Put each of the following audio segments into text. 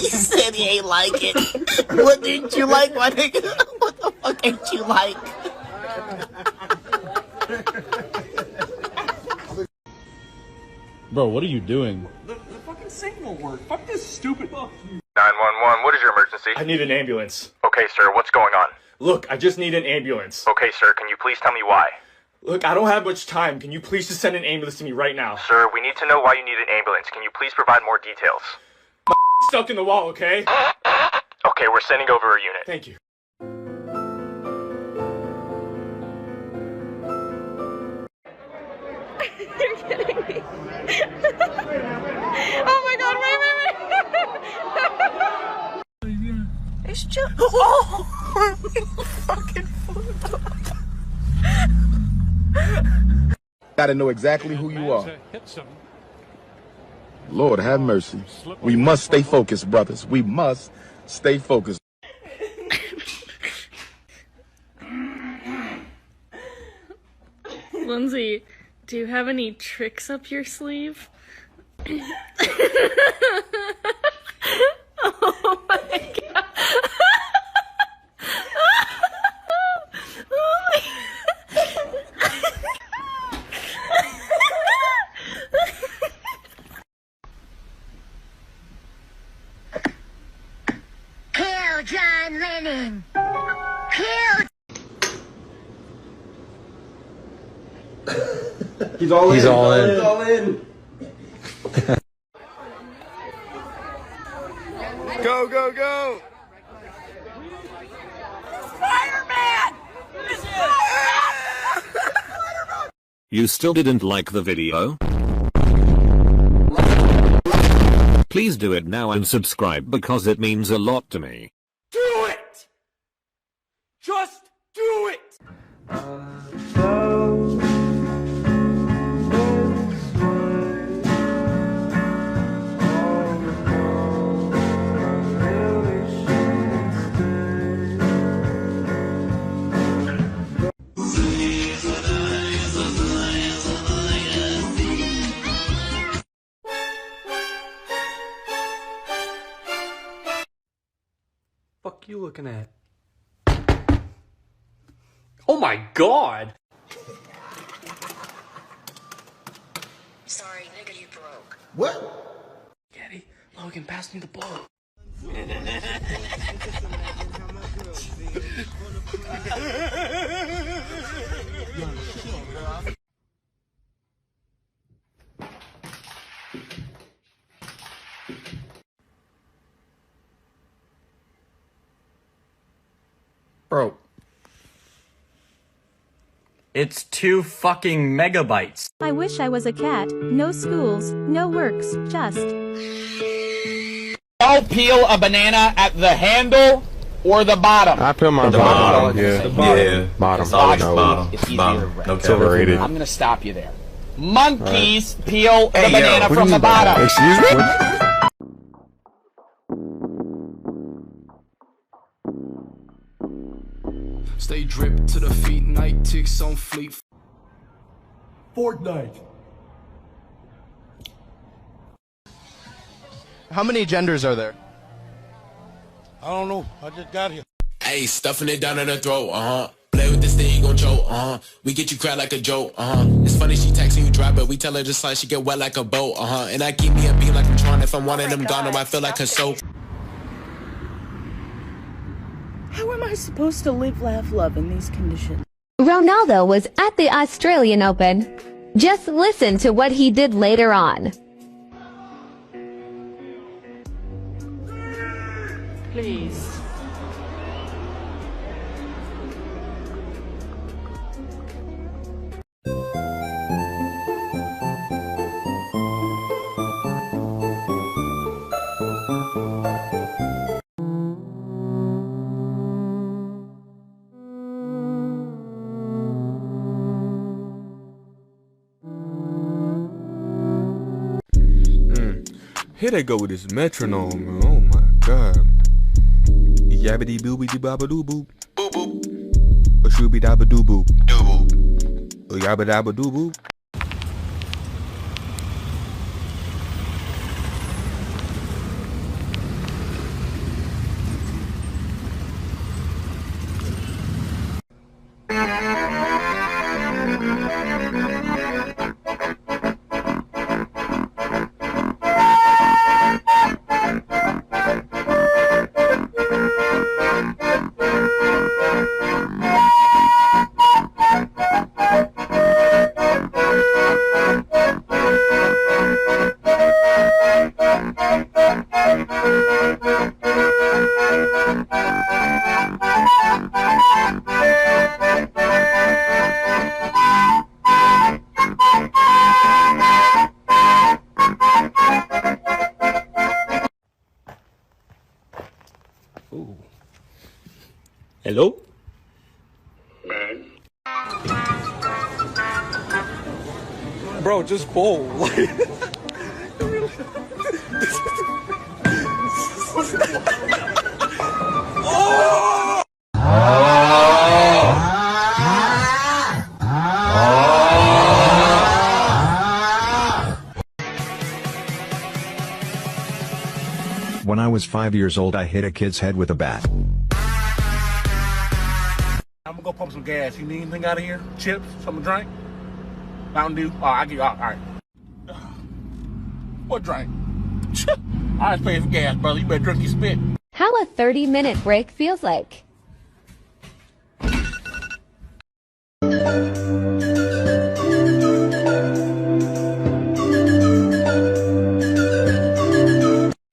said he ain't like it. What didn't you like, my nigga? What the fuck ain't you like? Bro, what are you doing? The fucking sync won't work. Fuck this stupid. 911, what is your emergency? I need an ambulance. Okay, sir, what's going on? Look, I just need an ambulance. Okay, sir, can you please tell me why? Look, I don't have much time. Can you please just send an ambulance to me right now? Sir, we need to know why you need an ambulance. Can you please provide more details? Stuck in the wall, okay? Okay, we're sending over a unit. Thank you. You're kidding me. Oh my god, wait. It's just. Oh! Fucking food. Gotta know exactly who you are. Lord have mercy. We must stay focused, brothers. We must stay focused. Lindsay, do you have any tricks up your sleeve? Oh my god. Oh my Kill John Lennon! Kill! He's all in. He's all in. Go, go, go! Fireman! You still didn't like the video? Please do it now and subscribe because it means a lot to me. Do it! Just do it! Fuck you looking at? Oh my god! Sorry, nigga, you broke. What? Getty, Logan, pass me the ball. Bro. It's 2 fucking megabytes. I wish I was a cat. No schools, no works, just. I'll peel a banana at the handle or the bottom. I peel my bottom. Yeah. Bottom. It's easier. It's overrated. I'm gonna stop you there. Monkeys peel the banana from the bottom. Excuse me? Stay dripped to the feet, night ticks on fleet. Fortnite. How many genders are there? I don't know. I just got here. Hey, stuffing it down in her throat, Play with this thing, you gon' choke, We get you cry like a joke, It's funny she texting you dry, but we tell her just like she get wet like a boat, And I keep me a beat like I'm trying. If I'm one of them gone, I feel like a soap. How am I supposed to live, laugh, love in these conditions? Ronaldo was at the Australian Open. Just listen to what he did later on. Please. Here they go with this metronome, man. Oh my god. Yabbity booby doo baba doo boop. Boop boop. A shooby dabba doo boop. Doo boop. A yabba dabba doo boop. Ooh. Hello? Bro, just bowl. When I was 5 years old, I hit a kid's head with a bat. I'm gonna go pump some gas. You need anything out of here? Chips? Something to drink? Mountain Dew? Oh, I give you all right. What drink? I was paying for gas, brother. You better drink your spit. How a 30-minute break feels like.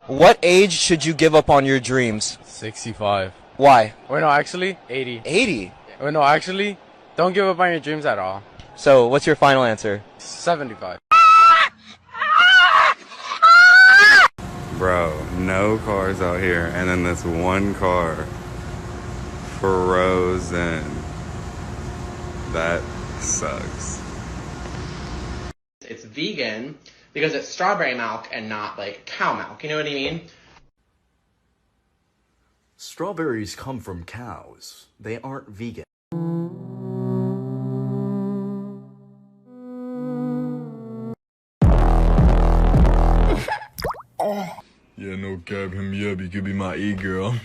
What age should you give up on your dreams? 65. Why? Wait, no, actually, 80. 80? Wait, no, actually, don't give up on your dreams at all. So, what's your final answer? 75. Bro, no cars out here, and then this one car frozen. That sucks. It's vegan because it's strawberry milk and not like cow milk. You know what I mean? Strawberries come from cows. They aren't vegan. Oh. Yeah, no cap, him up. You could be my e-girl.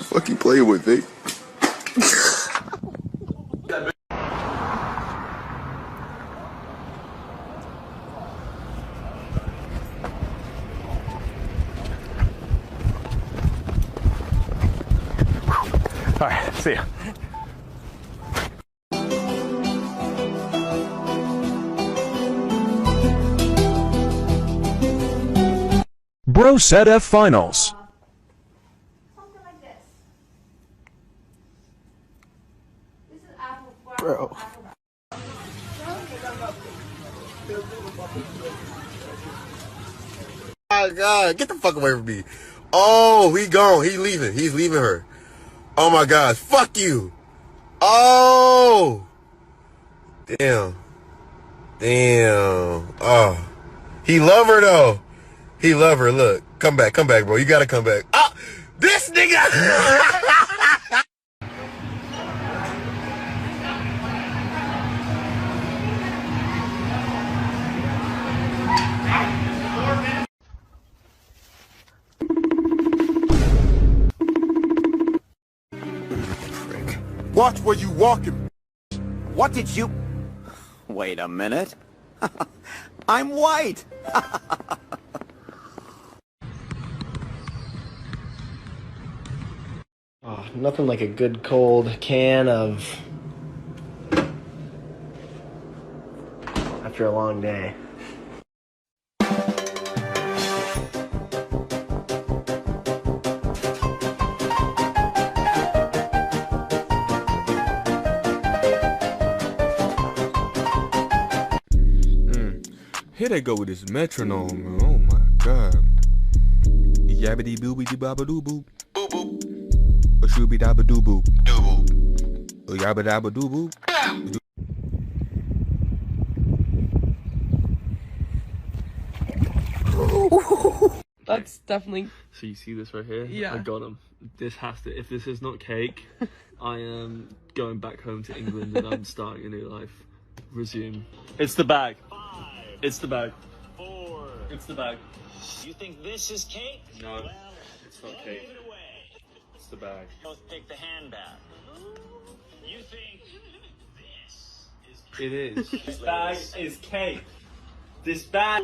Fuck you play with, Vic? Alright, see ya. Bro said F finals. Bro. Oh God, get the fuck away from me. Oh, he gone. He leaving. He's leaving her. Oh my gosh, fuck you. Oh. Damn. Damn. Oh. He love her though. He love her. Look. Come back, bro. You gotta come back. Oh, this nigga. Watch where you walking. What did you... Wait a minute. I'm white. Oh, nothing like a good cold can of... after a long day. Here they go with this metronome. Oh my god. Yabbity boobity babba doo boop. Boop boop. A shooby dabba doo boop. Doo boop. A yabba dabba doo boop. That's definitely... So you see this right here? Yeah. I got him. This has to... If this is not cake, I am going back home to England and I'm starting a new life. Resume. It's the bag. It's the bag. 4. It's the bag. You think this is cake? No, Well, it's not don't cake. give it away. It's the bag. Both pick the handbag. You think this is It is. This bag is cake. This bag...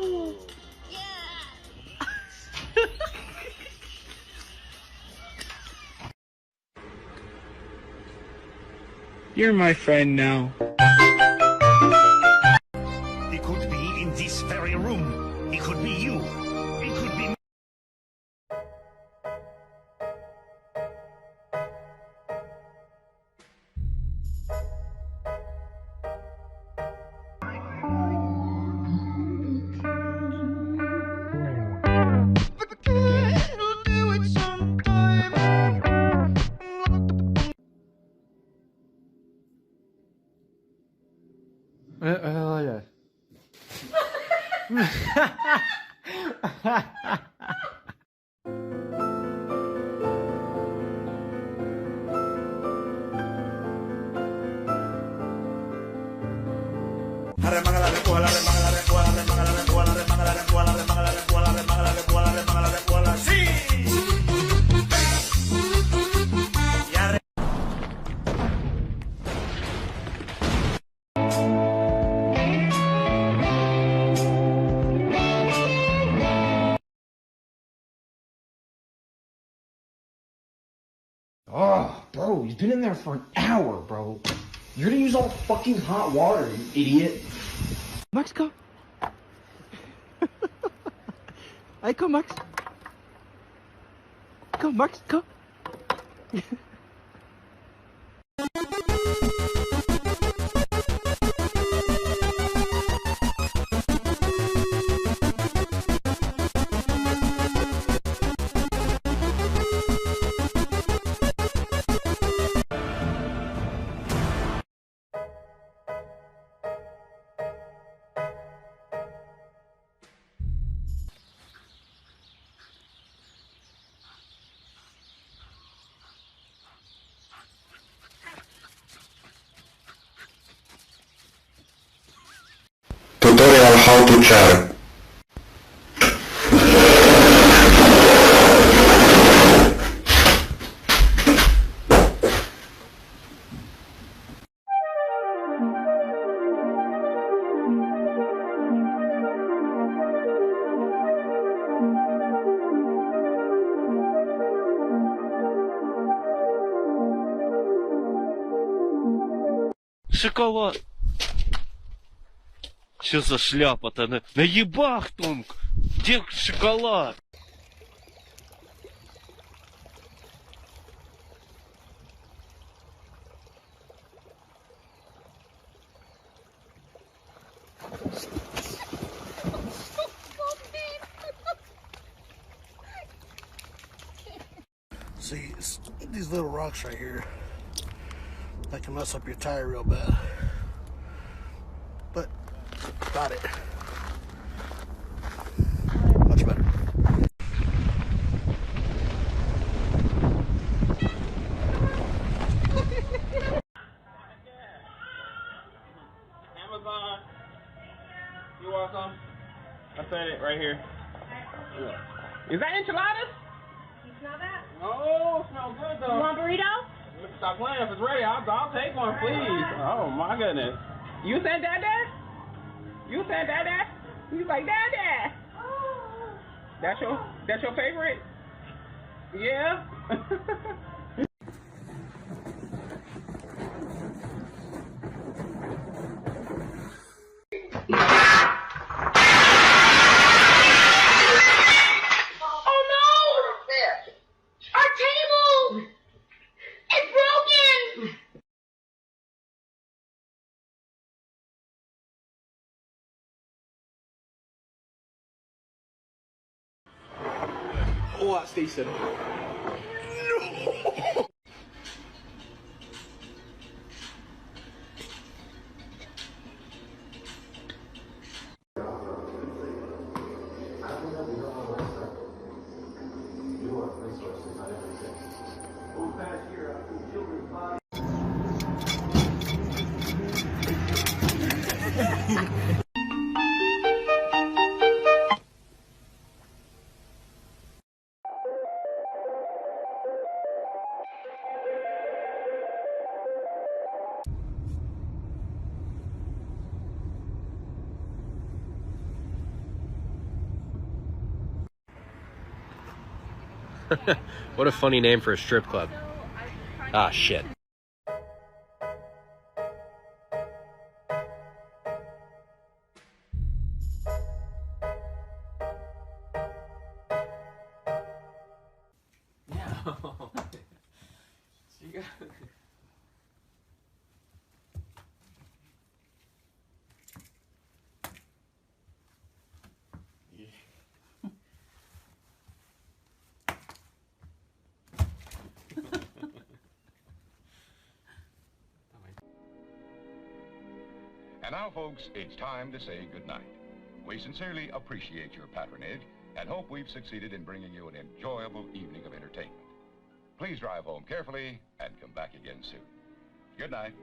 You're my friend now. He could be in this very room. He could be you. It Oh, bro, he's been in there for an hour, bro. You're gonna use all fucking hot water, you idiot. Max, kom. Hey, kom, Max. Kom, Max, kom. Tutorial how to char. Шоколад. Что за шляпа-то? Наебах, Томк! Где шоколад? See, it's these little rocks right here that can mess up your tire real bad. But got it. Much better. Amazon. You want some? I said it right here. Is that enchiladas? You smell that? No, it smells good though. You want burrito? Stop playing. If it's ready, I'll take one, please. Oh my goodness. You said that? You said that? You like that? That's your favorite? Yeah. What, Stacey? What a funny name for a strip club. Ah, shit. And now, folks, it's time to say goodnight. We sincerely appreciate your patronage and hope we've succeeded in bringing you an enjoyable evening of entertainment. Please drive home carefully and come back again soon. Good night.